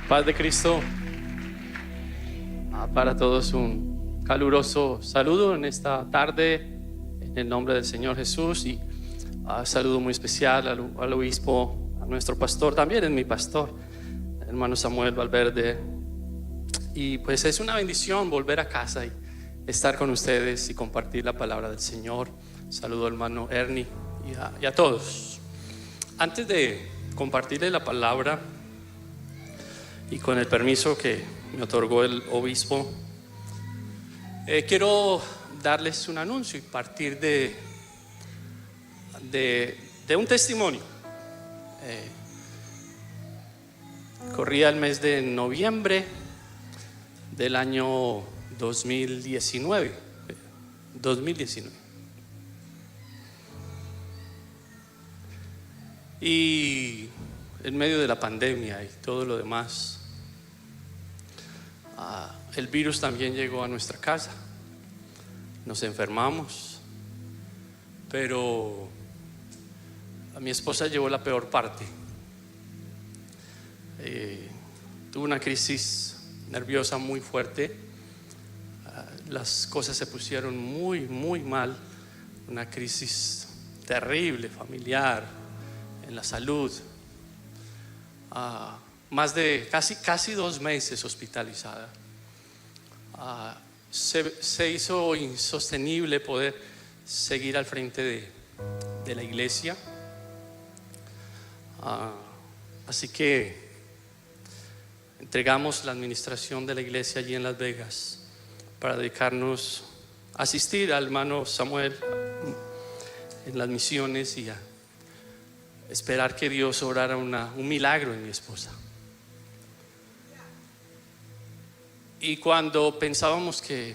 Paz de Cristo. Para todos un caluroso saludo en esta tarde en el nombre del Señor Jesús, y saludo muy especial al obispo, a nuestro pastor, también es mi pastor, hermano Samuel Valverde. Y pues es una bendición volver a casa y estar con ustedes y compartir la palabra del Señor. Saludo al hermano Ernie y a todos. Antes de compartirles la palabra, y con el permiso que me otorgó el obispo, quiero darles un anuncio y partir de un testimonio. Corría el mes de noviembre del año 2019. Y en medio de la pandemia y todo lo demás, el virus también llegó a nuestra casa. Nos enfermamos, pero a mi esposa llevó la peor parte. Tuvo una crisis nerviosa muy fuerte. Las cosas se pusieron muy, muy mal. Una crisis terrible, familiar, en la salud. Más de casi 2 meses hospitalizada. Se hizo insostenible poder seguir al frente de la iglesia. Así que entregamos la administración de la iglesia allí en Las Vegas para dedicarnos a asistir al hermano Samuel en las misiones y a esperar que Dios obrara un milagro en mi esposa. Y cuando pensábamos que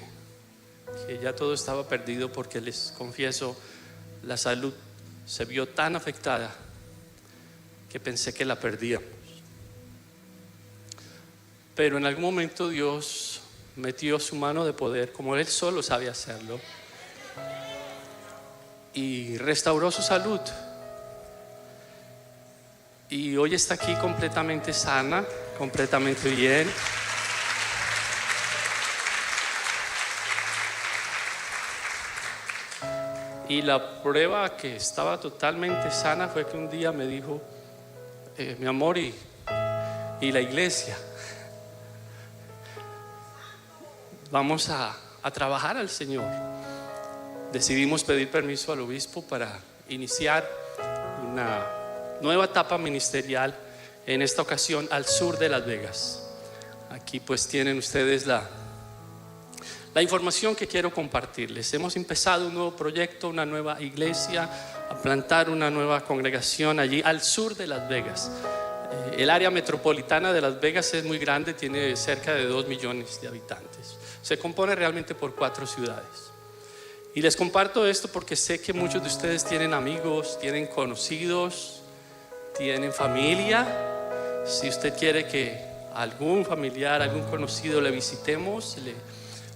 ya todo estaba perdido, porque les confieso, la salud se vio tan afectada que pensé que la perdíamos. Pero en algún momento Dios metió su mano de poder, como Él solo sabe hacerlo, y restauró su salud. Y hoy está aquí completamente sana, completamente bien. Y la prueba que estaba totalmente sana fue que un día me dijo: mi amor, y la iglesia, vamos a trabajar al Señor. Decidimos pedir permiso al obispo para iniciar una nueva etapa ministerial, en esta ocasión al sur de Las Vegas. Aquí pues tienen ustedes la información que quiero compartirles. Hemos empezado un nuevo proyecto, una nueva iglesia, a plantar una nueva congregación allí al sur de Las Vegas. El área metropolitana de Las Vegas es muy grande, tiene cerca de 2 millones de habitantes. Se compone realmente por 4 ciudades. Y les comparto esto porque sé que muchos de ustedes tienen amigos, tienen conocidos, tienen familia. Si usted quiere que algún familiar, algún conocido le visitemos,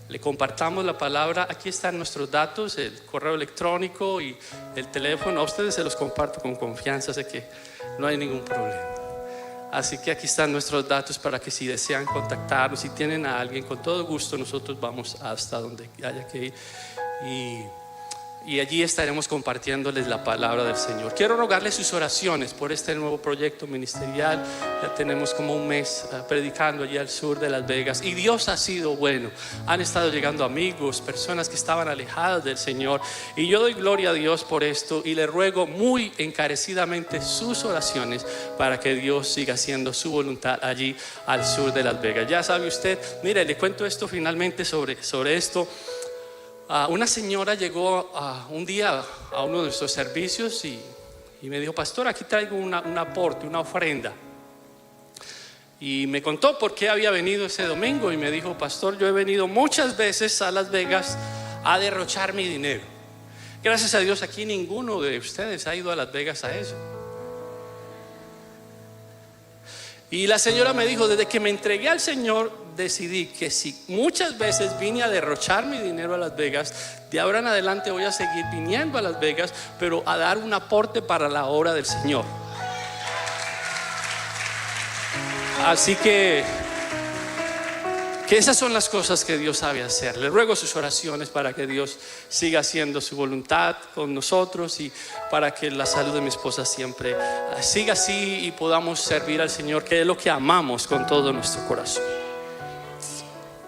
le compartamos la palabra, aquí están nuestros datos, el correo electrónico y el teléfono. A ustedes se los comparto con confianza, sé que no hay ningún problema. Así que aquí están nuestros datos para que si desean contactarnos, si tienen a alguien, con todo gusto nosotros vamos hasta donde haya que ir y allí estaremos compartiéndoles la palabra del Señor. Quiero rogarles sus oraciones por este nuevo proyecto ministerial. Ya tenemos como un mes predicando allí al sur de Las Vegas, y Dios ha sido bueno. Han estado llegando amigos, personas que estaban alejadas del Señor, y yo doy gloria a Dios por esto, y le ruego muy encarecidamente sus oraciones para que Dios siga haciendo su voluntad allí al sur de Las Vegas. Ya sabe usted, mire, le cuento esto finalmente sobre esto. Una señora llegó un día a uno de nuestros servicios y me dijo: pastor, aquí traigo un aporte, una ofrenda. Y me contó por qué había venido ese domingo y me dijo: pastor, yo he venido muchas veces a Las Vegas a derrochar mi dinero. Gracias a Dios aquí ninguno de ustedes ha ido a Las Vegas a eso. Y la señora me dijo: desde que me entregué al Señor, decidí que si muchas veces vine a derrochar mi dinero a Las Vegas, de ahora en adelante voy a seguir viniendo a Las Vegas, pero a dar un aporte para la obra del Señor. Así que esas son las cosas que Dios sabe hacer. Le ruego sus oraciones para que Dios siga haciendo su voluntad con nosotros y para que la salud de mi esposa siempre siga así y podamos servir al Señor, que es lo que amamos con todo nuestro corazón.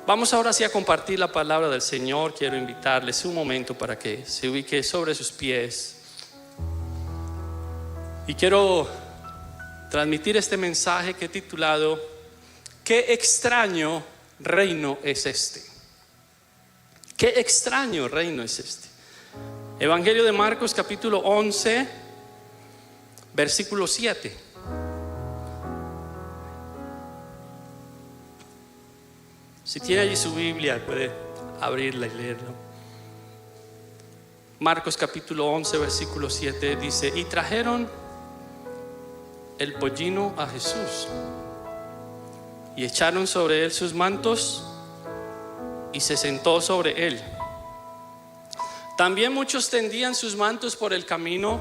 Vamos ahora sí a compartir la palabra del Señor. Quiero invitarles un momento para que se ubique sobre sus pies. Y quiero transmitir este mensaje que he titulado ¿Qué extraño reino es este? ¿Qué extraño reino es este? Evangelio de Marcos capítulo 11 versículo 7. Si tiene allí su Biblia, puede abrirla y leerlo. Marcos capítulo 11 versículo 7 dice: y trajeron el pollino a Jesús y echaron sobre él sus mantos y se sentó sobre él. También muchos tendían sus mantos por el camino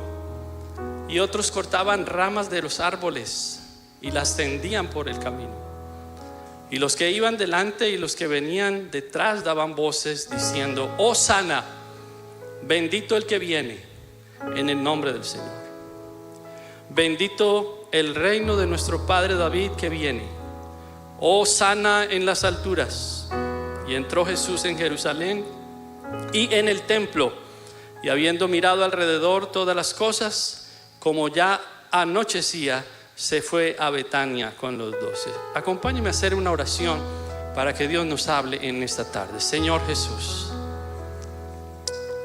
y otros cortaban ramas de los árboles y las tendían por el camino. Y los que iban delante y los que venían detrás daban voces diciendo: Hosana, bendito el que viene en el nombre del Señor. Bendito el reino de nuestro padre David que viene. Hosana en las alturas. Y entró Jesús en Jerusalén y en el templo, y habiendo mirado alrededor todas las cosas, como ya anochecía, se fue a Betania con los 12. Acompáñeme a hacer una oración para que Dios nos hable en esta tarde. Señor Jesús,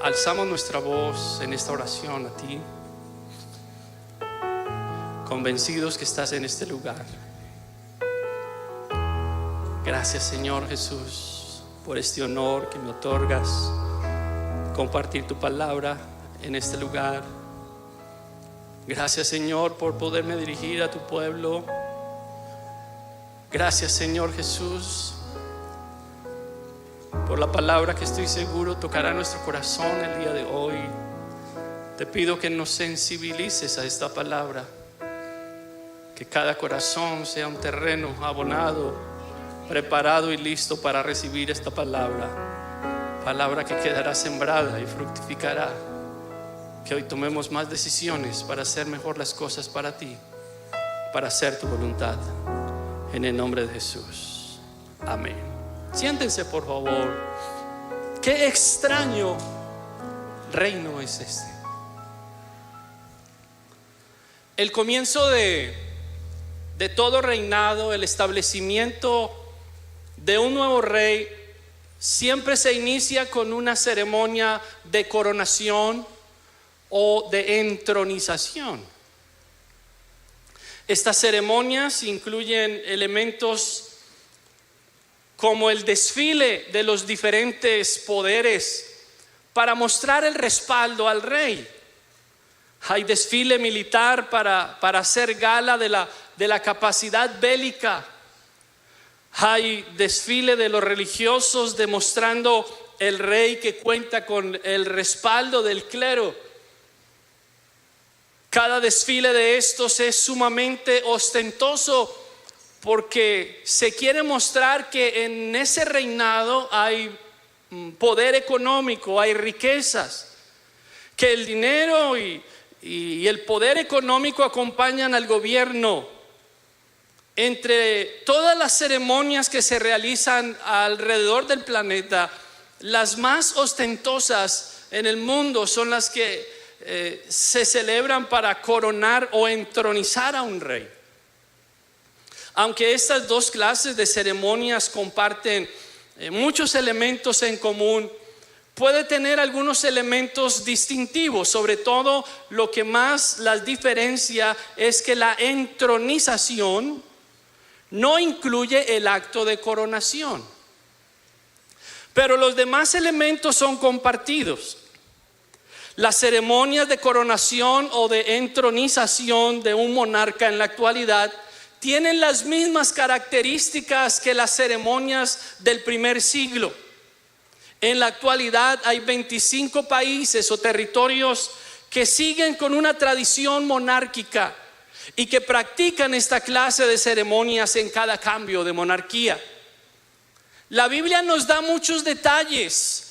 alzamos nuestra voz en esta oración a ti, convencidos que estás en este lugar. Gracias, Señor Jesús, por este honor que me otorgas, compartir tu palabra en este lugar. Gracias, Señor, por poderme dirigir a tu pueblo. Gracias, Señor Jesús, por la palabra que estoy seguro tocará nuestro corazón el día de hoy. Te pido que nos sensibilices a esta palabra, que cada corazón sea un terreno abonado, preparado y listo para recibir esta palabra. Palabra que quedará sembrada y fructificará. Que hoy tomemos más decisiones para hacer mejor las cosas para ti, para hacer tu voluntad. En el nombre de Jesús. Amén. Siéntense, por favor. Qué extraño reino es este. El comienzo de todo reinado, el establecimiento de un nuevo rey, siempre se inicia con una ceremonia de coronación o de entronización. Estas ceremonias incluyen elementos como el desfile de los diferentes poderes para mostrar el respaldo al rey. Hay desfile militar para hacer gala de la capacidad bélica. Hay desfile de los religiosos demostrando el rey que cuenta con el respaldo del clero. Cada desfile de estos es sumamente ostentoso porque se quiere mostrar que en ese reinado hay poder económico, hay riquezas, que el dinero y el poder económico acompañan al gobierno. Entre todas las ceremonias que se realizan alrededor del planeta, las más ostentosas en el mundo son las que se celebran para coronar o entronizar a un rey. Aunque estas dos clases de ceremonias comparten muchos elementos en común, puede tener algunos elementos distintivos. Sobre todo, lo que más las diferencia es que la entronización no incluye el acto de coronación, pero los demás elementos son compartidos. Las ceremonias de coronación o de entronización de un monarca en la actualidad tienen las mismas características que las ceremonias del primer siglo. En la actualidad hay 25 países o territorios que siguen con una tradición monárquica y que practican esta clase de ceremonias en cada cambio de monarquía. La Biblia nos da muchos detalles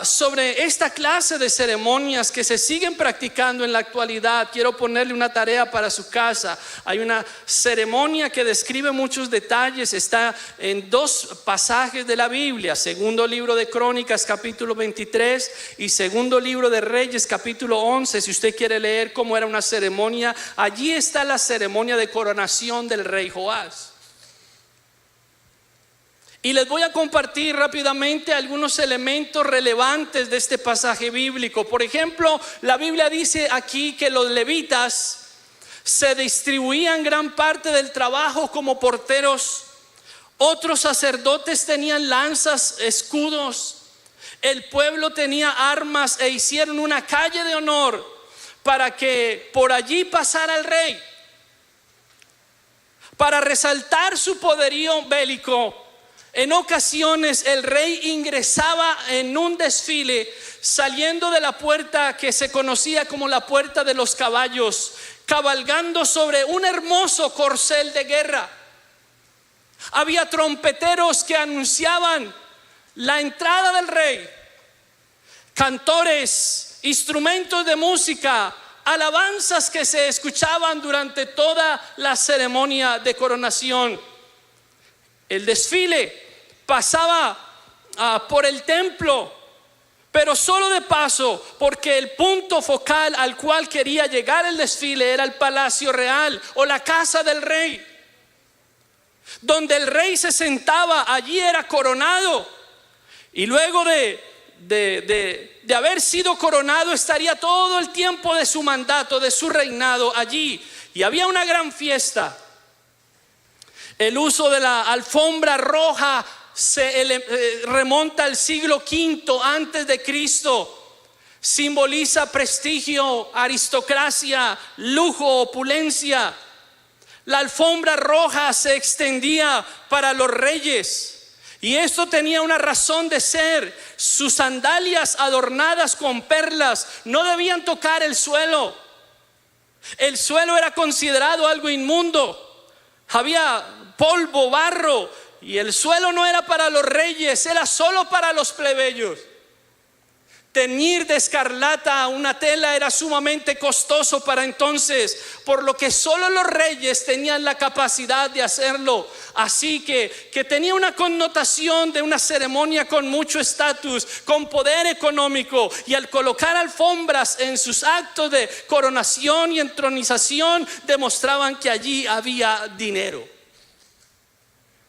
sobre esta clase de ceremonias que se siguen practicando en la actualidad. Quiero ponerle una tarea para su casa. Hay una ceremonia que describe muchos detalles, está en 2 pasajes de la Biblia: segundo libro de Crónicas capítulo 23 y segundo libro de Reyes capítulo 11. Si usted quiere leer cómo era una ceremonia, allí está la ceremonia de coronación del rey Joás. Y les voy a compartir rápidamente algunos elementos relevantes de este pasaje bíblico. Por ejemplo, la Biblia dice aquí que los levitas se distribuían gran parte del trabajo como porteros. Otros sacerdotes tenían lanzas, escudos. El pueblo tenía armas e hicieron una calle de honor para que por allí pasara el rey. Para resaltar su poderío bélico, en ocasiones el rey ingresaba en un desfile saliendo de la puerta que se conocía como la puerta de los caballos, cabalgando sobre un hermoso corcel de guerra. Había trompeteros que anunciaban la entrada del rey, cantores, instrumentos de música, alabanzas que se escuchaban durante toda la ceremonia de coronación. El desfile pasaba por el templo, pero solo de paso, porque el punto focal al cual quería llegar el desfile era el palacio real o la casa del rey. Donde el rey se sentaba, allí era coronado, y luego de haber sido coronado estaría todo el tiempo de su mandato, de su reinado allí, y había una gran fiesta. El uso de la alfombra roja se remonta al siglo V antes de Cristo. Simboliza prestigio, aristocracia, lujo, opulencia. La alfombra roja se extendía para los reyes, y esto tenía una razón de ser. Sus sandalias adornadas con perlas no debían tocar el suelo. El suelo era considerado algo inmundo. Había polvo, barro, y el suelo no era para los reyes, era solo para los plebeyos. Teñir de escarlata una tela era sumamente costoso para entonces, por lo que solo los reyes tenían la capacidad de hacerlo. Así que tenía una connotación de una ceremonia con mucho estatus, con poder económico, y al colocar alfombras en sus actos de coronación y entronización demostraban que allí había dinero.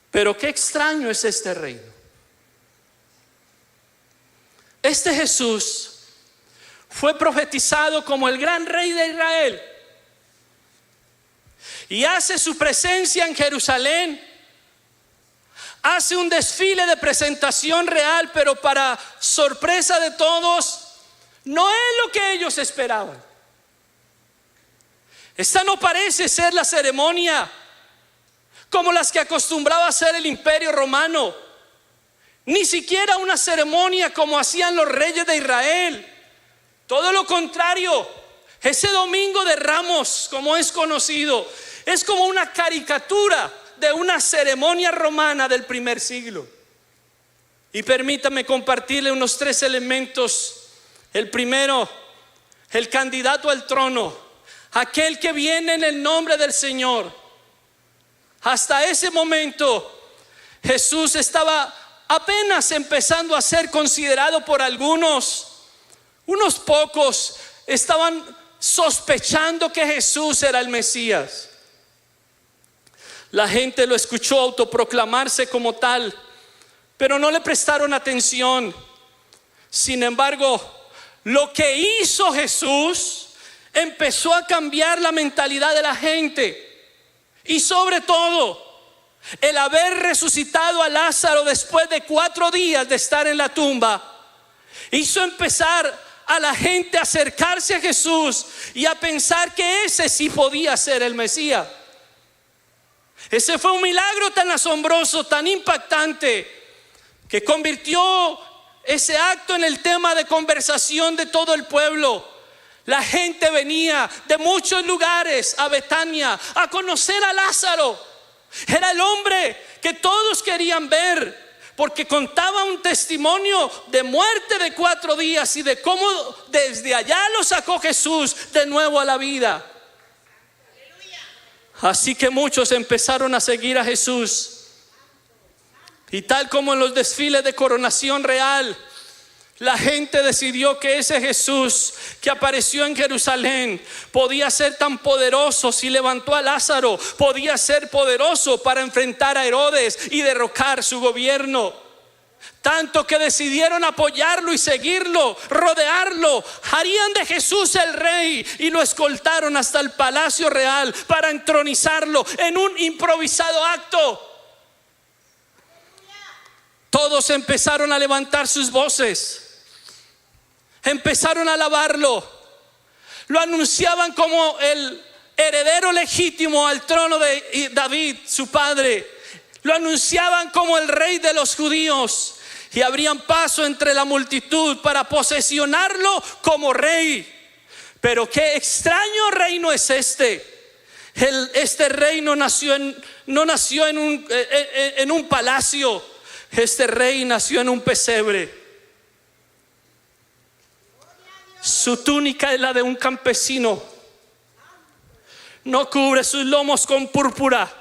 Pero qué extraño es este reino. Este Jesús fue profetizado como el gran rey de Israel, y hace su presencia en Jerusalén, hace un desfile de presentación real, pero para sorpresa de todos, no es lo que ellos esperaban. Esta no parece ser la ceremonia como las que acostumbraba hacer el Imperio Romano, ni siquiera una ceremonia como hacían los reyes de Israel. Todo lo contrario, ese Domingo de Ramos, como es conocido, es como una caricatura de una ceremonia romana del primer siglo. Y permítame compartirle unos 3 elementos. El primero, el candidato al trono, aquel que viene en el nombre del Señor. Hasta ese momento Jesús estaba apenas empezando a ser considerado por algunos. Unos pocos estaban sospechando que Jesús era el Mesías. La gente lo escuchó autoproclamarse como tal, pero no le prestaron atención. Sin embargo, lo que hizo Jesús empezó a cambiar la mentalidad de la gente. Y sobre todo, el haber resucitado a Lázaro después de 4 días de estar en la tumba, hizo empezar a la gente a acercarse a Jesús y a pensar que ese sí podía ser el Mesías. Ese fue un milagro tan asombroso, tan impactante, que convirtió ese acto en el tema de conversación de todo el pueblo. La gente venía de muchos lugares a Betania a conocer a Lázaro. Era el hombre que todos querían ver, porque contaba un testimonio de muerte de 4 días y de cómo desde allá lo sacó Jesús de nuevo a la vida. Así que muchos empezaron a seguir a Jesús. Y tal como en los desfiles de coronación real, la gente decidió que ese Jesús que apareció en Jerusalén podía ser tan poderoso. Si levantó a Lázaro, podía ser poderoso para enfrentar a Herodes y derrocar su gobierno. Tanto que decidieron apoyarlo y seguirlo, rodearlo. Harían de Jesús el rey y lo escoltaron hasta el palacio real para entronizarlo en un improvisado acto. Todos empezaron a levantar sus voces, empezaron a alabarlo, lo anunciaban como el heredero legítimo al trono de David, su padre. Lo anunciaban como el rey de los judíos y abrían paso entre la multitud para posesionarlo como rey. Pero qué extraño reino es este. Este reino no nació en un palacio. Este rey nació en un pesebre. Su túnica es la de un campesino. No cubre sus lomos con púrpura.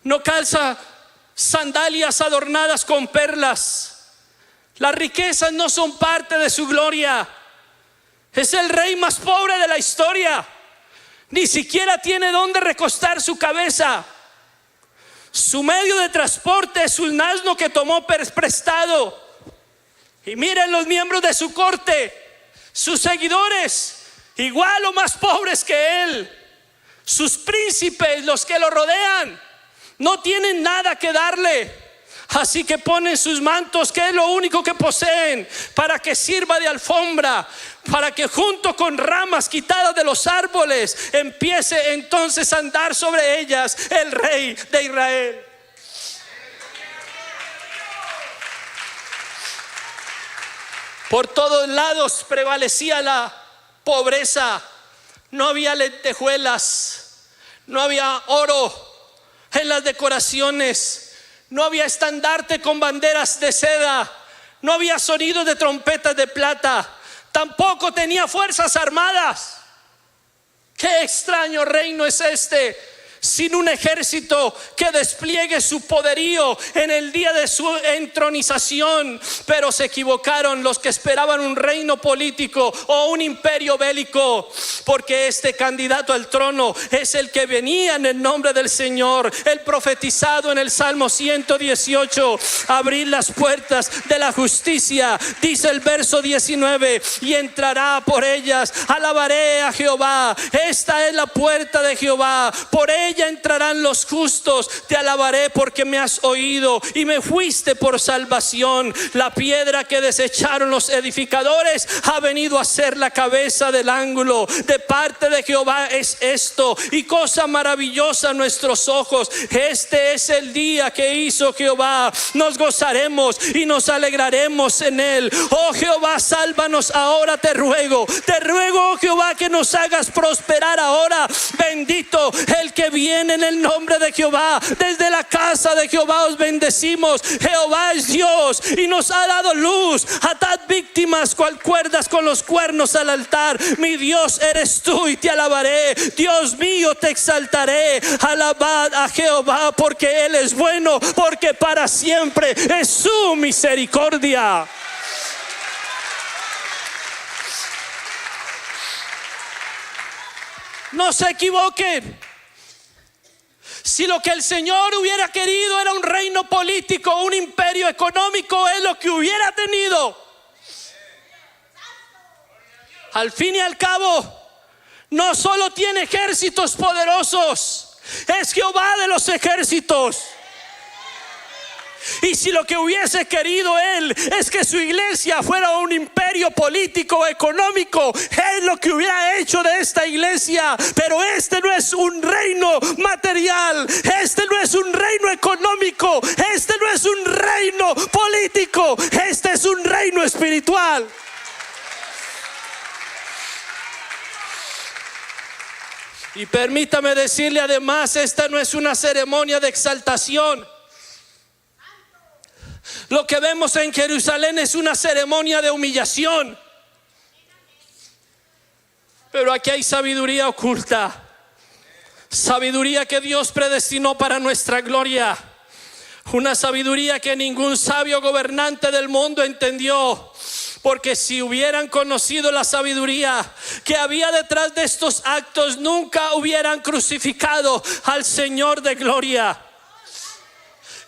No calza sandalias adornadas con perlas. Las riquezas no son parte de su gloria. Es el rey más pobre de la historia. Ni siquiera tiene dónde recostar su cabeza. Su medio de transporte es un asno que tomó prestado. Y miren los miembros de su corte, sus seguidores, igual o más pobres que él. Sus príncipes, los que lo rodean, no tienen nada que darle. Así que ponen sus mantos, que es lo único que poseen, para que sirva de alfombra, para que junto con ramas quitadas de los árboles empiece entonces a andar sobre ellas el rey de Israel. Por todos lados prevalecía la pobreza. No había lentejuelas, no había oro en las decoraciones. No había estandarte con banderas de seda. No había sonidos de trompetas de plata. Tampoco tenía fuerzas armadas. Qué extraño reino es este, sin un ejército que despliegue su poderío en el día de su entronización. Pero se equivocaron los que esperaban un reino político o un imperio bélico, porque este candidato al trono es el que venía en el nombre del Señor, el profetizado en el Salmo 118. Abrir las puertas de la justicia, dice el verso 19, y entrará por ellas. Alabaré a Jehová. Esta es la puerta de Jehová, por ella entrarán los justos. Te alabaré porque me has oído y me fuiste por salvación. La piedra que desecharon los edificadores ha venido a ser la cabeza del ángulo. De parte de Jehová es esto, y cosa maravillosa a nuestros ojos. Este es el día que hizo Jehová. Nos gozaremos y nos alegraremos en él. Oh Jehová, sálvanos ahora, te ruego, oh Jehová, que nos hagas prosperar ahora. Bendito el que viene en el nombre de Jehová. Desde la casa de Jehová os bendecimos. Jehová es Dios y nos ha dado luz. Atad víctimas cual cuerdas con los cuernos al altar. Mi Dios eres tú y te alabaré. Dios mío, te exaltaré. Alabad a Jehová porque él es bueno, porque para siempre es su misericordia. No se equivoquen. Si lo que el Señor hubiera querido era un reino político, un imperio económico, es lo que hubiera tenido. Al fin y al cabo, no solo tiene ejércitos poderosos, es Jehová de los ejércitos. Y si lo que hubiese querido él es que su iglesia fuera un imperio político, económico, es lo que hubiera hecho de esta iglesia. Pero este no es un reino material, este no es un reino económico, este no es un reino político, este es un reino espiritual. Y permítame decirle además, esta no es una ceremonia de exaltación. Lo que vemos en Jerusalén es una ceremonia de humillación. Pero aquí hay sabiduría oculta. Sabiduría que Dios predestinó para nuestra gloria. Una sabiduría que ningún sabio gobernante del mundo entendió. Porque si hubieran conocido la sabiduría que había detrás de estos actos, nunca hubieran crucificado al Señor de gloria.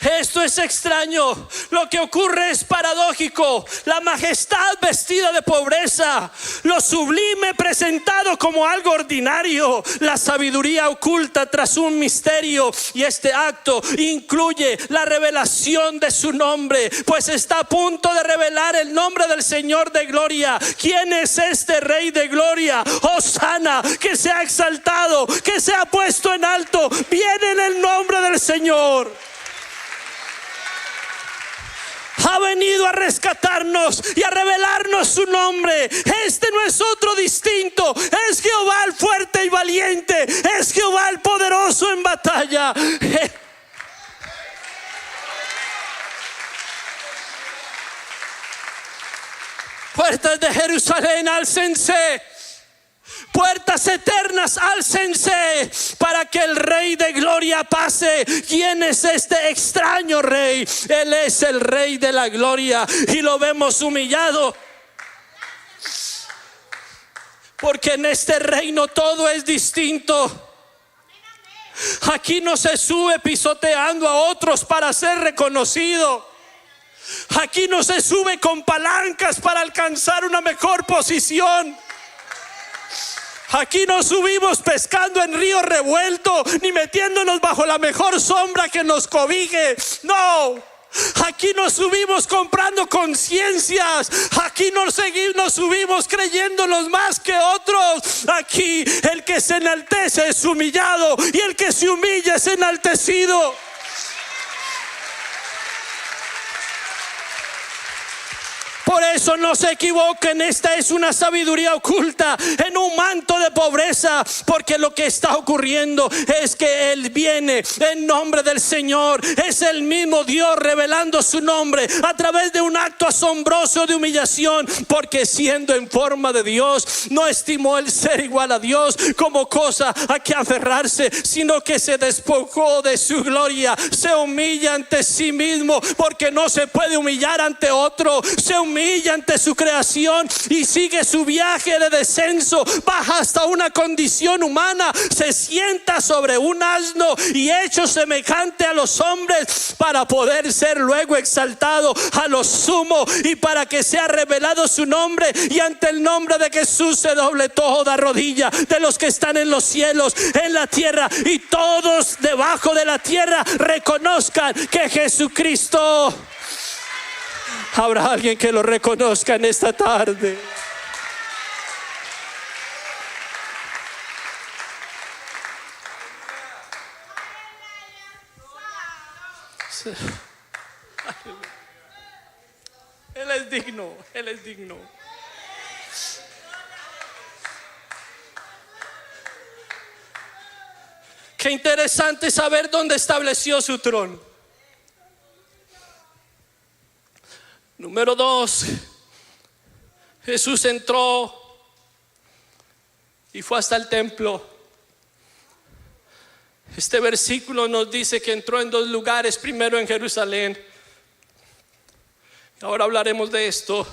Esto es extraño. Lo que ocurre es paradójico. La majestad vestida de pobreza, lo sublime presentado como algo ordinario, la sabiduría oculta tras un misterio. Y este acto incluye la revelación de su nombre, pues está a punto de revelar el nombre del Señor de gloria. ¿Quién es este Rey de gloria? Hosana, que se ha exaltado, que se ha puesto en alto. Viene en el nombre del Señor. Ha venido a rescatarnos y a revelarnos su nombre. Este no es otro distinto. Es Jehová el fuerte y valiente. Es Jehová el poderoso en batalla. Puertas de Jerusalén, álcense. Puertas eternas, álcense para que el Rey de gloria pase. ¿Quién es este extraño rey? Él es el Rey de la gloria y lo vemos humillado. Porque en este reino todo es distinto. Aquí no se sube pisoteando a otros para ser reconocido. Aquí no se sube con palancas para alcanzar una mejor posición. Aquí no subimos pescando en río revuelto, ni metiéndonos bajo la mejor sombra que nos cobije. No, aquí no subimos comprando conciencias. Aquí no subimos creyéndonos más que otros. Aquí el que se enaltece es humillado, y el que se humilla es enaltecido. Por eso no se equivoquen, esta es una sabiduría oculta en un manto de pobreza, porque lo que está ocurriendo es que Él viene en nombre del Señor. Es el mismo Dios revelando su nombre a través de un acto asombroso de humillación, porque siendo en forma de Dios, no estimó el ser igual a Dios como cosa a que aferrarse, sino que se despojó de su gloria, se humilla ante sí mismo, porque no se puede humillar ante otro. Se humilla ante su creación y sigue su viaje de descenso. Baja hasta una condición humana, se sienta sobre un asno y hecho semejante a los hombres, para poder ser luego exaltado a lo sumo, y para que sea revelado su nombre, y ante el nombre de Jesús se doble toda rodilla de los que están en los cielos, en la tierra, y todos debajo de la tierra reconozcan que Jesucristo. Habrá alguien que lo reconozca en esta tarde. Él es digno, Él es digno. Qué interesante saber dónde estableció su trono. Número 2, Jesús entró y fue hasta el templo. Este versículo nos dice que entró en 2 lugares, primero en Jerusalén. Ahora hablaremos de esto.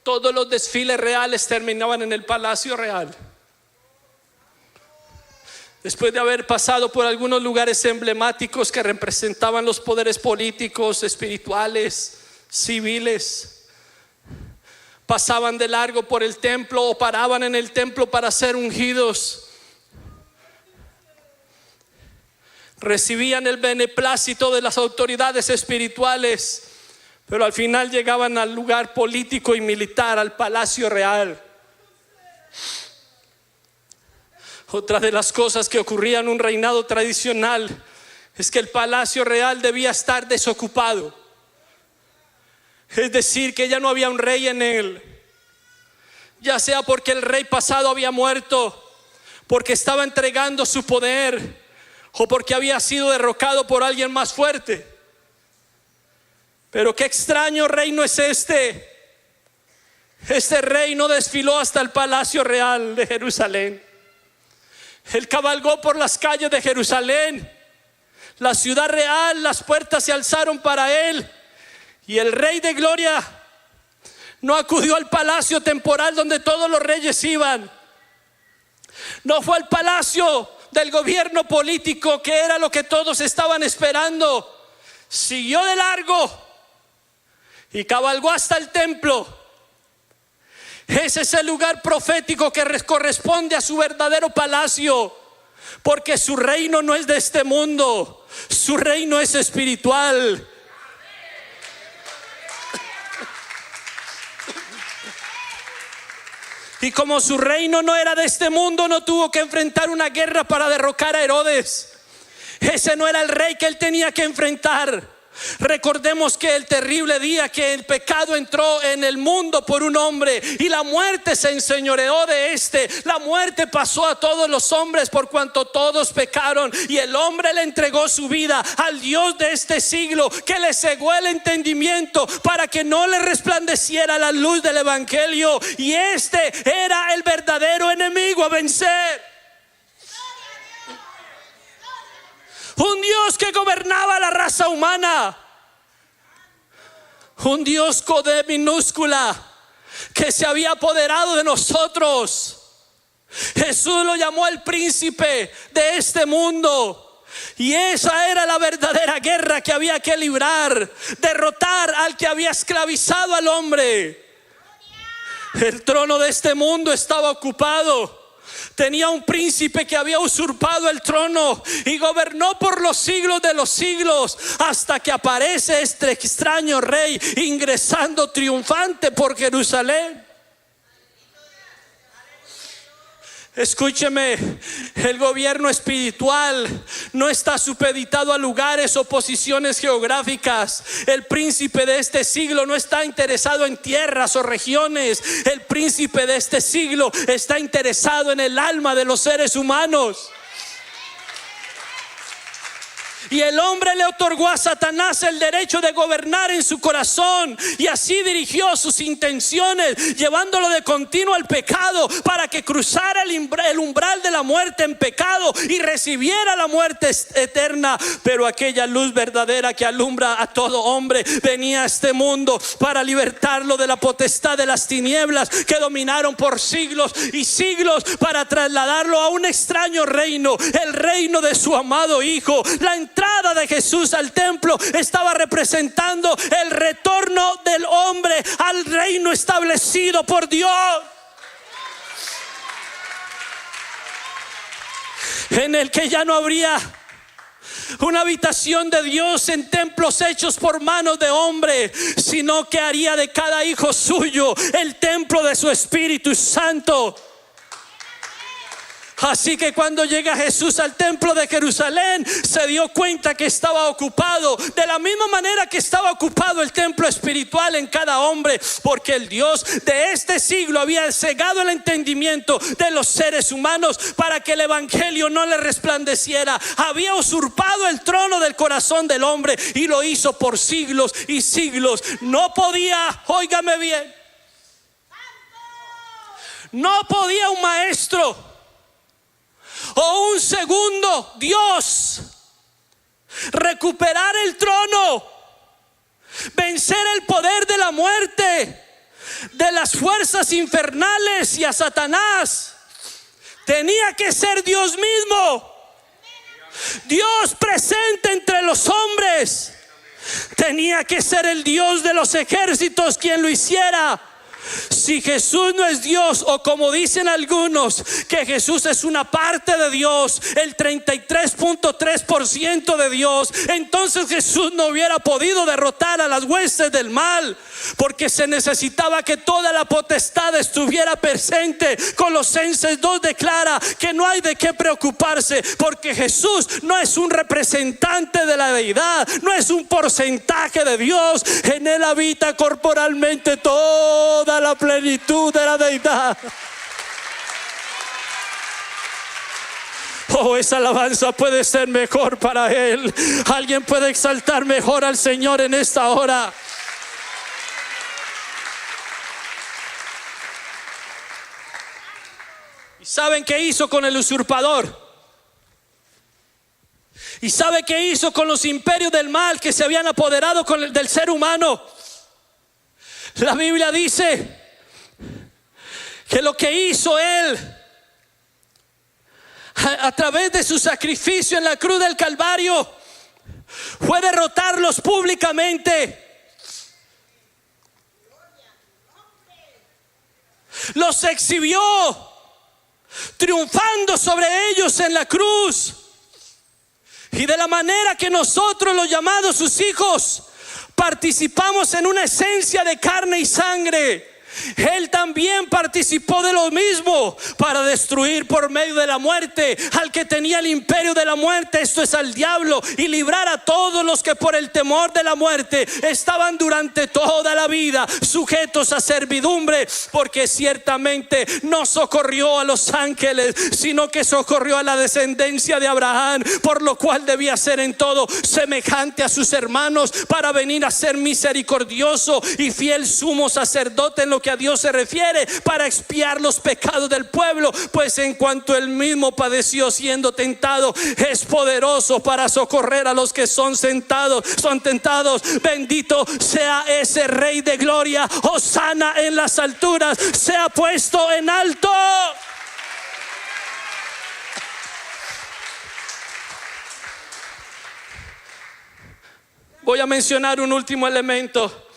Todos los desfiles reales terminaban en el Palacio Real. Después de haber pasado por algunos lugares emblemáticos que representaban los poderes políticos, espirituales, civiles, pasaban de largo por el templo o paraban en el templo para ser ungidos. Recibían el beneplácito de las autoridades espirituales, pero al final llegaban al lugar político y militar, al Palacio Real. Otra de las cosas que ocurría en un reinado tradicional es que el Palacio Real debía estar desocupado. Es decir, que ya no había un rey en él, ya sea porque el rey pasado había muerto, porque estaba entregando su poder o porque había sido derrocado por alguien más fuerte. Pero qué extraño reino es este. Este rey no desfiló hasta el palacio real de Jerusalén. Él cabalgó por las calles de Jerusalén, la ciudad real. Las puertas se alzaron para él, y el Rey de Gloria no acudió al palacio temporal donde todos los reyes iban. No fue al palacio del gobierno político, que era lo que todos estaban esperando. Siguió de largo y cabalgó hasta el templo. Ese es el lugar profético que corresponde a su verdadero palacio, porque su reino no es de este mundo, su reino es espiritual. Y como su reino no era de este mundo, no tuvo que enfrentar una guerra para derrocar a Herodes. Ese no era el rey que él tenía que enfrentar. Recordemos que el terrible día que el pecado entró en el mundo por un hombre y la muerte se enseñoreó de este. La muerte pasó a todos los hombres por cuanto todos pecaron, y el hombre le entregó su vida al Dios de este siglo, que le cegó el entendimiento para que no le resplandeciera la luz del evangelio. Y este era el verdadero enemigo a vencer. Un Dios que gobernaba la raza humana. Un Dios con D minúscula que se había apoderado de nosotros. Jesús lo llamó el príncipe de este mundo. Y esa era la verdadera guerra que había que librar. Derrotar al que había esclavizado al hombre. El trono de este mundo estaba ocupado. Tenía un príncipe que había usurpado el trono y gobernó por los siglos de los siglos, hasta que aparece este extraño rey ingresando triunfante por Jerusalén. Escúcheme, el gobierno espiritual no está supeditado a lugares o posiciones geográficas. El príncipe de este siglo no está interesado en tierras o regiones. El príncipe de este siglo está interesado en el alma de los seres humanos. Y el hombre le otorgó a Satanás el derecho de gobernar en su corazón, y así dirigió sus intenciones, llevándolo de continuo al pecado, para que cruzara el umbral de la muerte en pecado y recibiera la muerte eterna. Pero aquella luz verdadera que alumbra a todo hombre venía a este mundo para libertarlo de la potestad de las tinieblas que dominaron por siglos y siglos, para trasladarlo a un extraño reino, el reino de su amado Hijo. La entrada de Jesús al templo estaba representando el retorno del hombre al reino establecido por Dios, en el que ya no habría una habitación de Dios en templos hechos por manos de hombre, sino que haría de cada hijo suyo el templo de su Espíritu Santo. Así que cuando llega Jesús al templo de Jerusalén, se dio cuenta que estaba ocupado, de la misma manera que estaba ocupado el templo espiritual en cada hombre, porque el Dios de este siglo había cegado el entendimiento de los seres humanos para que el evangelio no le resplandeciera. Había usurpado el trono del corazón del hombre, y lo hizo por siglos y siglos. No podía, óigame bien, no podía un maestro o un segundo Dios recuperar el trono, vencer el poder de la muerte, de las fuerzas infernales y a Satanás. Tenía que ser Dios mismo, Dios presente entre los hombres. Tenía que ser el Dios de los ejércitos quien lo hiciera. Si Jesús no es Dios, o como dicen algunos, que Jesús es una parte de Dios, el 33.3% de Dios, entonces Jesús no hubiera podido derrotar a las huestes del mal, porque se necesitaba que toda la potestad estuviera presente. Colosenses 2 declara que no hay de qué preocuparse, porque Jesús no es un representante de la deidad, no es un porcentaje de Dios. En él habita corporalmente toda la plenitud de la deidad. Oh, esa alabanza puede ser mejor para Él. Alguien puede exaltar mejor al Señor en esta hora. ¿Y saben qué hizo con el usurpador? ¿Y sabe qué hizo con los imperios del mal que se habían apoderado del ser humano? La Biblia dice que lo que hizo Él a través de su sacrificio en la cruz del Calvario fue derrotarlos públicamente. Los exhibió triunfando sobre ellos en la cruz. Y de la manera que nosotros, los llamados sus hijos, participamos en una esencia de carne y sangre, Él también participó de lo mismo para destruir por medio de la muerte al que tenía el imperio de la muerte, esto es al diablo, y librar a todos los que por el temor de la muerte estaban durante toda la vida sujetos a servidumbre, porque ciertamente no socorrió a los ángeles, sino que socorrió a la descendencia de Abraham, por lo cual debía ser en todo semejante a sus hermanos, para venir a ser misericordioso y fiel sumo sacerdote en lo que a Dios se refiere, para expiar los pecados del pueblo, pues en cuanto él mismo padeció siendo tentado, es poderoso para socorrer a los que son tentados. Bendito sea ese Rey de gloria, hosana en las alturas, sea puesto en alto. Voy a mencionar un último elemento.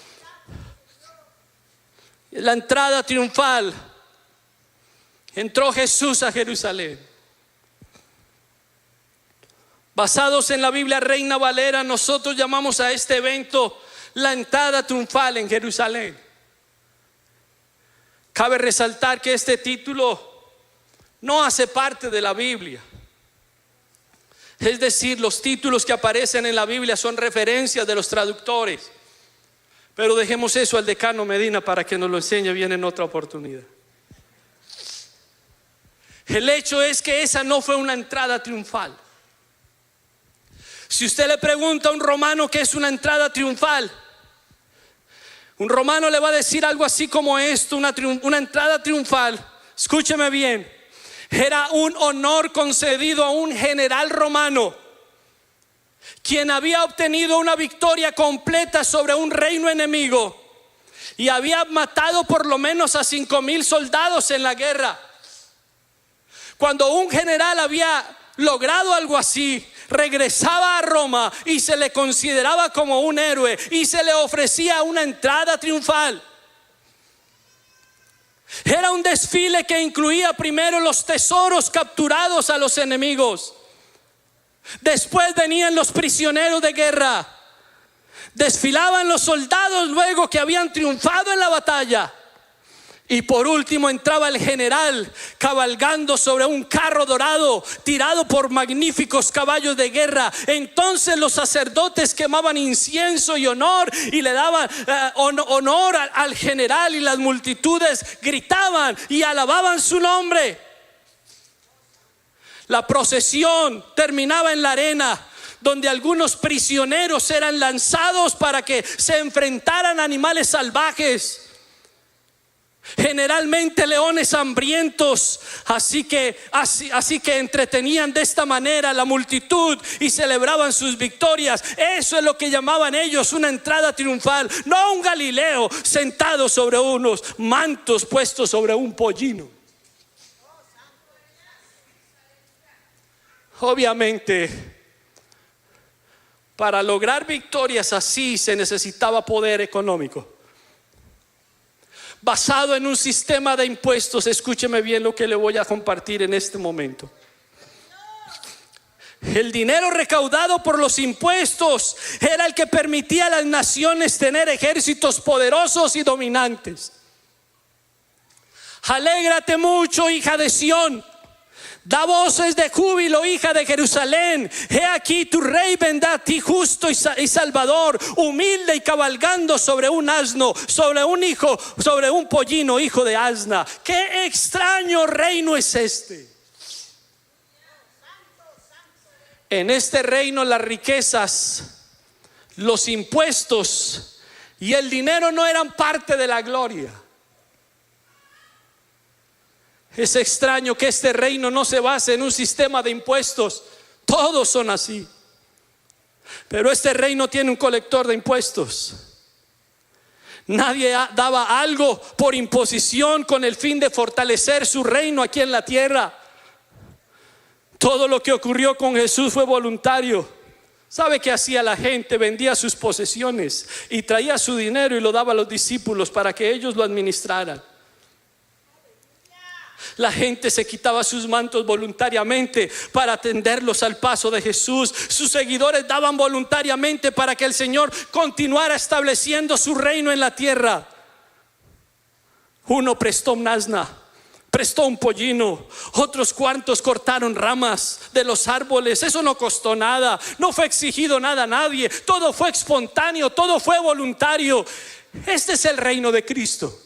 La entrada triunfal. Entró Jesús a Jerusalén. Basados en la Biblia Reina Valera, nosotros llamamos a este evento la entrada triunfal en Jerusalén. Cabe resaltar que este título no hace parte de la Biblia. Es decir, los títulos que aparecen en la Biblia son referencias de los traductores. Pero dejemos eso al decano Medina para que nos lo enseñe bien en otra oportunidad. El hecho es que esa no fue una entrada triunfal. Si usted le pregunta a un romano qué es una entrada triunfal, un romano le va a decir algo así como esto: una entrada triunfal, escúcheme bien, era un honor concedido a un general romano, quien había obtenido una victoria completa sobre un reino enemigo y había matado por lo menos a 5,000 soldados en la guerra. Cuando un general había logrado algo así, regresaba a Roma y se le consideraba como un héroe y se le ofrecía una entrada triunfal. Era un desfile que incluía primero los tesoros capturados a los enemigos. Después venían los prisioneros de guerra. Desfilaban los soldados luego que habían triunfado en la batalla. Y por último entraba el general cabalgando sobre un carro dorado, tirado por magníficos caballos de guerra. Entonces los sacerdotes quemaban incienso y honor y le daban honor al general, y las multitudes gritaban y alababan su nombre. La procesión terminaba en la arena, donde algunos prisioneros eran lanzados para que se enfrentaran a animales salvajes, generalmente leones hambrientos. Así que entretenían de esta manera la multitud y celebraban sus victorias. Eso es lo que llamaban ellos una entrada triunfal, no un Galileo sentado sobre unos mantos puestos sobre un pollino. Obviamente, para lograr victorias así se necesitaba poder económico, basado en un sistema de impuestos. Escúcheme bien lo que le voy a compartir en este momento. El dinero recaudado por los impuestos era el que permitía a las naciones tener ejércitos poderosos y dominantes. Alégrate mucho, hija de Sión. Da voces de júbilo, hija de Jerusalén. He aquí tu rey vendrá a ti, justo y salvador, humilde y cabalgando sobre un asno, sobre un pollino, hijo de asna. Qué extraño reino es este. En este reino las riquezas, los impuestos y el dinero no eran parte de la gloria. Es extraño que este reino no se base en un sistema de impuestos. Todos son así. Pero este reino tiene un colector de impuestos. Nadie daba algo por imposición con el fin de fortalecer su reino aquí en la tierra. Todo lo que ocurrió con Jesús fue voluntario. ¿Sabe qué hacía la gente? Vendía sus posesiones y traía su dinero y lo daba a los discípulos para que ellos lo administraran. La gente se quitaba sus mantos voluntariamente para atenderlos al paso de Jesús. Sus seguidores daban voluntariamente para que el Señor continuara estableciendo su reino en la tierra. Uno prestó un asna, prestó un pollino, otros cuantos cortaron ramas de los árboles. Eso no costó nada, no fue exigido nada a nadie. Todo fue espontáneo, todo fue voluntario. Este es el reino de Cristo.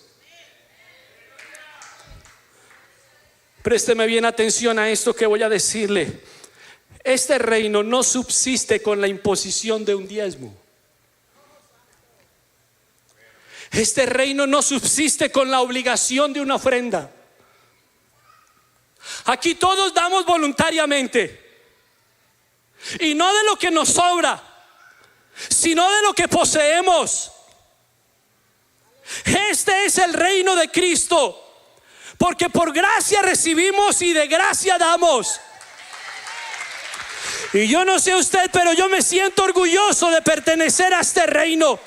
Présteme bien atención a esto que voy a decirle. Este reino no subsiste con la imposición de un diezmo. Este reino no subsiste con la obligación de una ofrenda. Aquí todos damos voluntariamente, y no de lo que nos sobra, sino de lo que poseemos. Este es el reino de Cristo. Porque por gracia recibimos y de gracia damos. Y yo no sé usted, pero yo me siento orgulloso de pertenecer a este reino.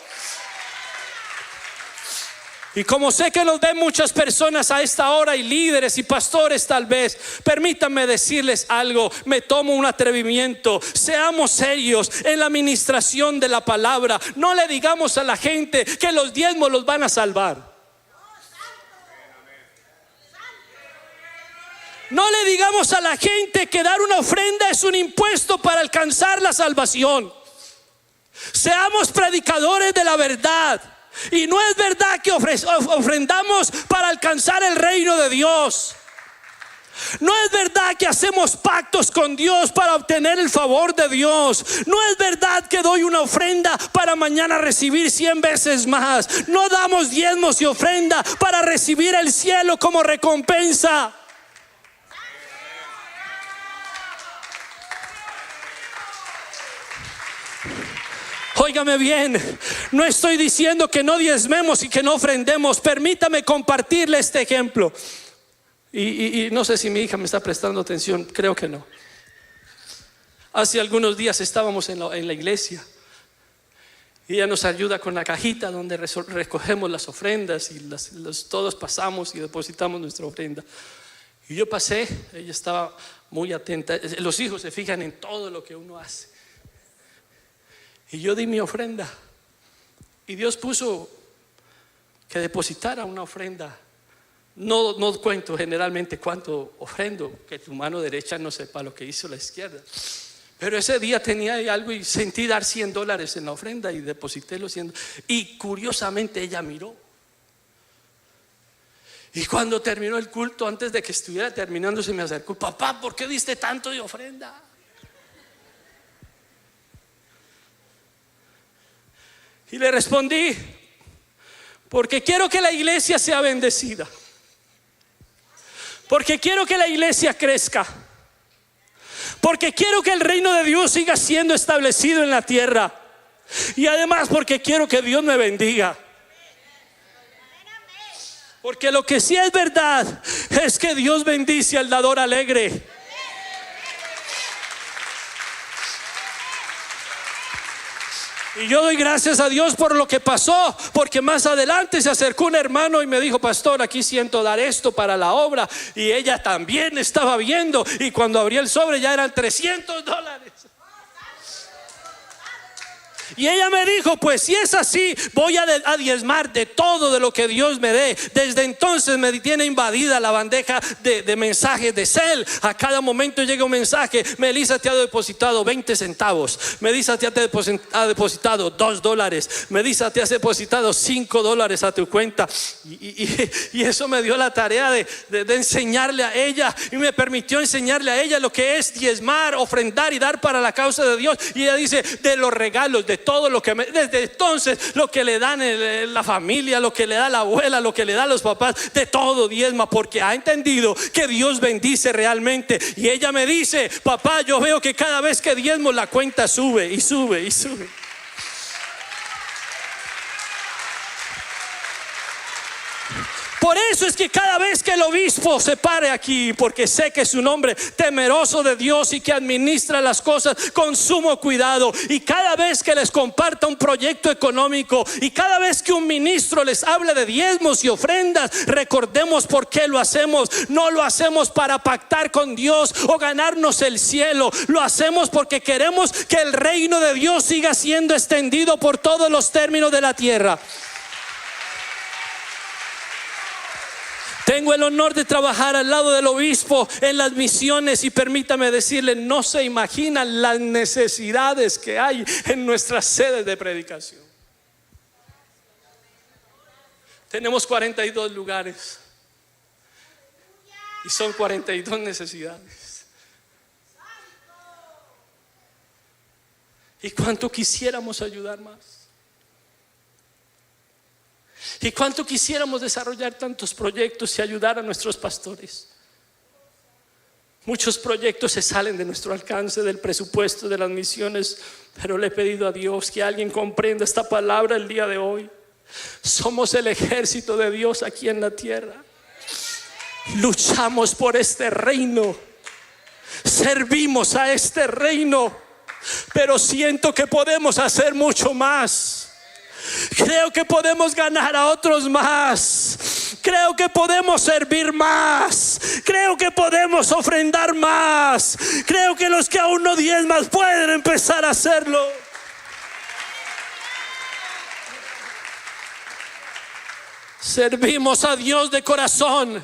Y como sé que nos ven muchas personas a esta hora, y líderes y pastores tal vez, permítanme decirles algo. Me tomo un atrevimiento. Seamos serios en la administración de la palabra. No le digamos a la gente que los diezmos los van a salvar. No le digamos a la gente que dar una ofrenda es un impuesto para alcanzar la salvación. Seamos predicadores de la verdad. Y no es verdad que ofrendamos para alcanzar el reino de Dios. No es verdad que hacemos pactos con Dios para obtener el favor de Dios. No es verdad que doy una ofrenda para mañana recibir 100 veces más. No damos diezmos y ofrenda para recibir el cielo como recompensa. Óigame bien, no estoy diciendo que no diezmemos y que no ofrendemos. Permítame compartirle este ejemplo. Y no sé si mi hija me está prestando atención, creo que no. Hace algunos días estábamos en la iglesia y ella nos ayuda con la cajita donde recogemos las ofrendas y todos pasamos y depositamos nuestra ofrenda. Y yo pasé, ella estaba muy atenta. Los hijos se fijan en todo lo que uno hace. Y yo di mi ofrenda y Dios puso que depositara una ofrenda. No cuento generalmente cuánto ofrendo, que tu mano derecha no sepa lo que hizo la izquierda. Pero ese día tenía algo y sentí dar $100 en la ofrenda y deposité los 100. Y curiosamente ella miró. Y cuando terminó el culto, antes de que estuviera terminando, se me acercó: papá, ¿por qué diste tanto de ofrenda? Y le respondí: porque quiero que la iglesia sea bendecida, porque quiero que la iglesia crezca, porque quiero que el reino de Dios siga siendo establecido en la tierra, y además porque quiero que Dios me bendiga. Porque lo que sí es verdad es que Dios bendice al dador alegre. Y yo doy gracias a Dios por lo que pasó, porque más adelante se acercó un hermano y me dijo: pastor, aquí siento dar esto para la obra. Y ella también estaba viendo, y cuando abrí el sobre ya eran $300. Y ella me dijo, pues si es así, voy a diezmar de todo de lo que Dios me dé. Desde entonces me tiene invadida la bandeja de mensajes de Cel. A cada momento llega un mensaje: Melissa te ha depositado 20 centavos. Melissa te ha depositado $2. Melissa te ha depositado $5 a tu cuenta. Y eso me dio la tarea de enseñarle a ella, y me permitió enseñarle a ella lo que es diezmar, ofrendar y dar para la causa de Dios. Y ella dice: de los regalos, de todo lo que desde entonces, lo que le dan la familia, lo que le da la abuela, lo que le da los papás, de todo diezma, porque ha entendido que Dios bendice realmente. Y ella me dice: papá, yo veo que cada vez que diezmo la cuenta sube y sube y sube. Por eso es que cada vez que el obispo se pare aquí, porque sé que es un hombre temeroso de Dios y que administra las cosas con sumo cuidado, y cada vez que les comparta un proyecto económico, y cada vez que un ministro les hable de diezmos y ofrendas, recordemos por qué lo hacemos. No lo hacemos para pactar con Dios o ganarnos el cielo. Lo hacemos porque queremos que el reino de Dios siga siendo extendido por todos los términos de la tierra. Tengo el honor de trabajar al lado del obispo en las misiones, y permítame decirle, no se imaginan las necesidades que hay en nuestras sedes de predicación. Tenemos 42 lugares y son 42 necesidades. ¿Y cuánto quisiéramos ayudar más? ¿Y cuánto quisiéramos desarrollar tantos proyectos y ayudar a nuestros pastores? Muchos proyectos se salen de nuestro alcance, del presupuesto de las misiones, pero le he pedido a Dios que alguien comprenda esta palabra el día de hoy. Somos el ejército de Dios aquí en la tierra. Luchamos por este reino, servimos a este reino, pero siento que podemos hacer mucho más. Creo que podemos ganar a otros más. Creo que podemos servir más. Creo que podemos ofrendar más. Creo que los que aún no diezman pueden empezar a hacerlo. Servimos a Dios de corazón,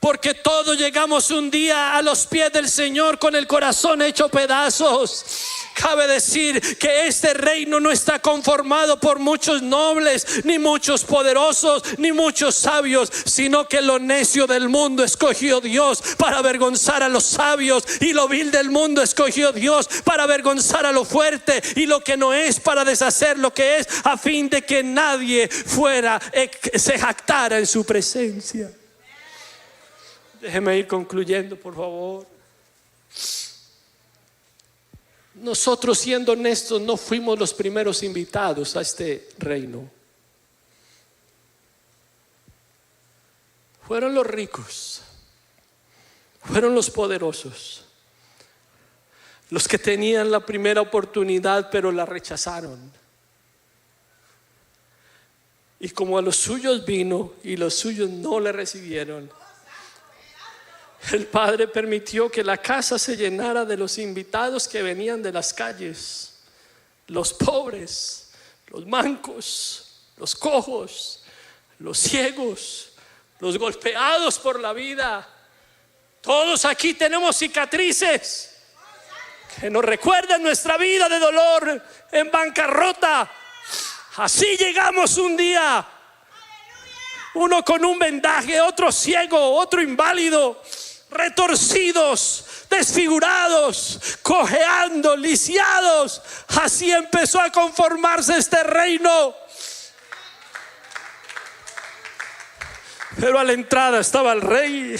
porque todos llegamos un día a los pies del Señor con el corazón hecho pedazos. Cabe decir que este reino no está conformado por muchos nobles, ni muchos poderosos, ni muchos sabios, sino que lo necio del mundo escogió Dios para avergonzar a los sabios, y lo vil del mundo escogió Dios para avergonzar a lo fuerte, y lo que no es para deshacer lo que es, a fin de que nadie se jactara en su presencia. Déjeme ir concluyendo, por favor. Nosotros, siendo honestos, no fuimos los primeros invitados a este reino. Fueron los ricos, fueron los poderosos, los que tenían la primera oportunidad pero la rechazaron. Y como a los suyos vino y los suyos no le recibieron, el Padre permitió que la casa se llenara de los invitados que venían de las calles: los pobres, los mancos, los cojos, los ciegos, los golpeados por la vida. Todos aquí tenemos cicatrices que nos recuerdan nuestra vida de dolor, en bancarrota. Así llegamos un día, uno con un vendaje, otro ciego, otro inválido, retorcidos, desfigurados, cojeando, lisiados. Así empezó a conformarse este reino. Pero a la entrada estaba el rey.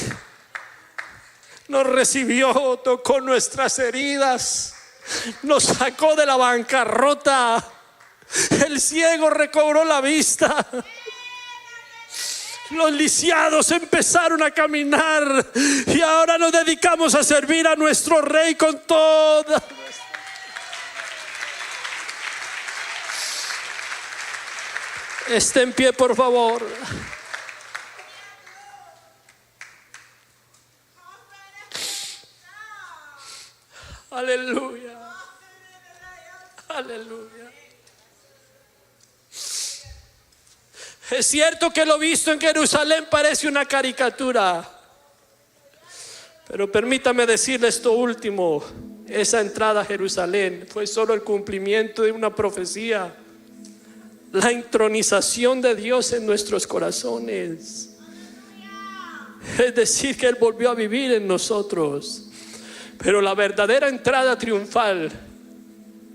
Nos recibió, tocó nuestras heridas, nos sacó de la bancarrota. El ciego recobró la vista. Los lisiados empezaron a caminar, y ahora nos dedicamos a servir a nuestro Rey con toda. Esté en pie, por favor. Aleluya. Aleluya. Es cierto que lo visto en Jerusalén parece una caricatura, pero permítame decirle esto último: esa entrada a Jerusalén fue solo el cumplimiento de una profecía, la entronización de Dios en nuestros corazones. Es decir, que Él volvió a vivir en nosotros. Pero la verdadera entrada triunfal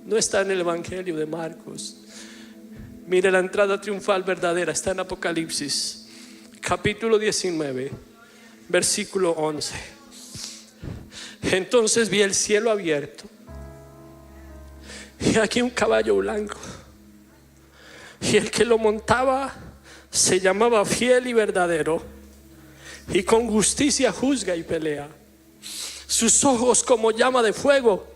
no está en el Evangelio de Marcos. Mire, la entrada triunfal verdadera está en Apocalipsis capítulo 19 versículo 11. Entonces vi el cielo abierto y aquí un caballo blanco, y el que lo montaba se llamaba Fiel y Verdadero, y con justicia juzga y pelea. Sus ojos como llama de fuego,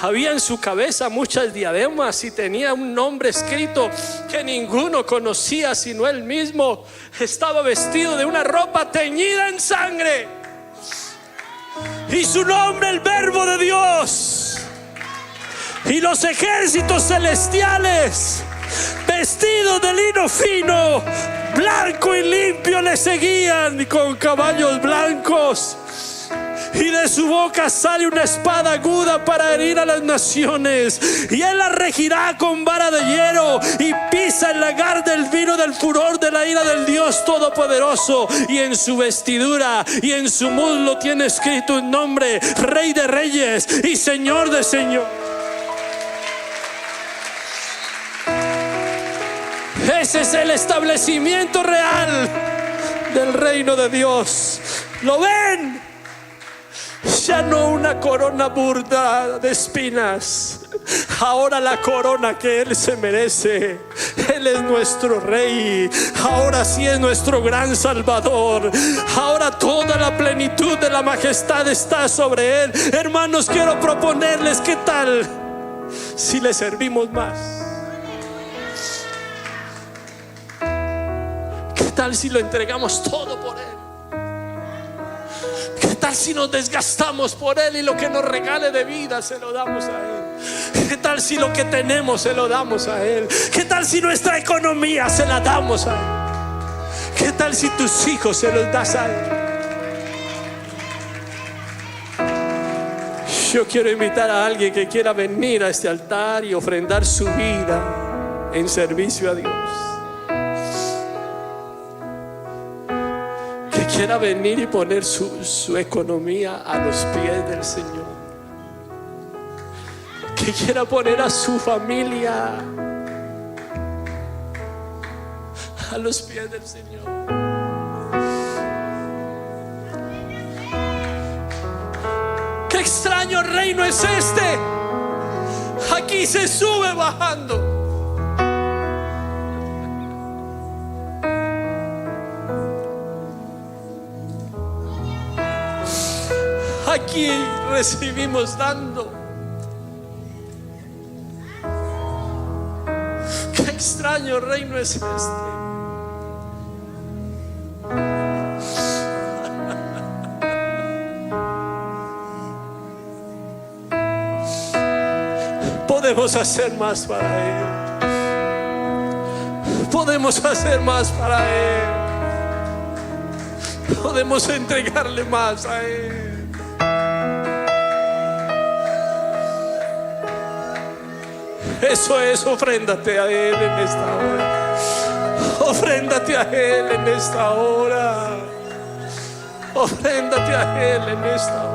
había en su cabeza muchas diademas y tenía un nombre escrito que ninguno conocía sino él mismo. Estaba vestido de una ropa teñida en sangre, y su nombre el Verbo de Dios. Y los ejércitos celestiales, vestidos de lino fino, blanco y limpio, le seguían con caballos blancos. Y de su boca sale una espada aguda para herir a las naciones, y él la regirá con vara de hierro, y pisa el lagar del vino del furor de la ira del Dios Todopoderoso. Y en su vestidura y en su muslo tiene escrito un nombre: Rey de Reyes y Señor de Señores. Ese es el establecimiento real del reino de Dios. ¿Lo ven? Ya no una corona burda de espinas, ahora la corona que Él se merece. Él es nuestro Rey, ahora sí es nuestro gran Salvador. Ahora toda la plenitud de la majestad está sobre Él. Hermanos, quiero proponerles: ¿qué tal si le servimos más? ¿Qué tal si lo entregamos todo por Él? ¿Qué tal si nos desgastamos por Él y lo que nos regale de vida se lo damos a Él? ¿Qué tal si lo que tenemos se lo damos a Él? ¿Qué tal si nuestra economía se la damos a Él? ¿Qué tal si tus hijos se los das a Él? Yo quiero invitar a alguien que quiera venir a este altar y ofrendar su vida en servicio a Dios, que quiera venir y poner su economía a los pies del Señor, que quiera poner a su familia a los pies del Señor. Qué extraño reino es este. Aquí se sube bajando. Aquí recibimos dando. Qué extraño reino es este. Podemos hacer más para Él. Podemos hacer más para Él. Podemos entregarle más a Él. Eso es, ofréndate a Él en esta hora. Ofréndate a Él en esta hora. Ofréndate a Él en esta hora.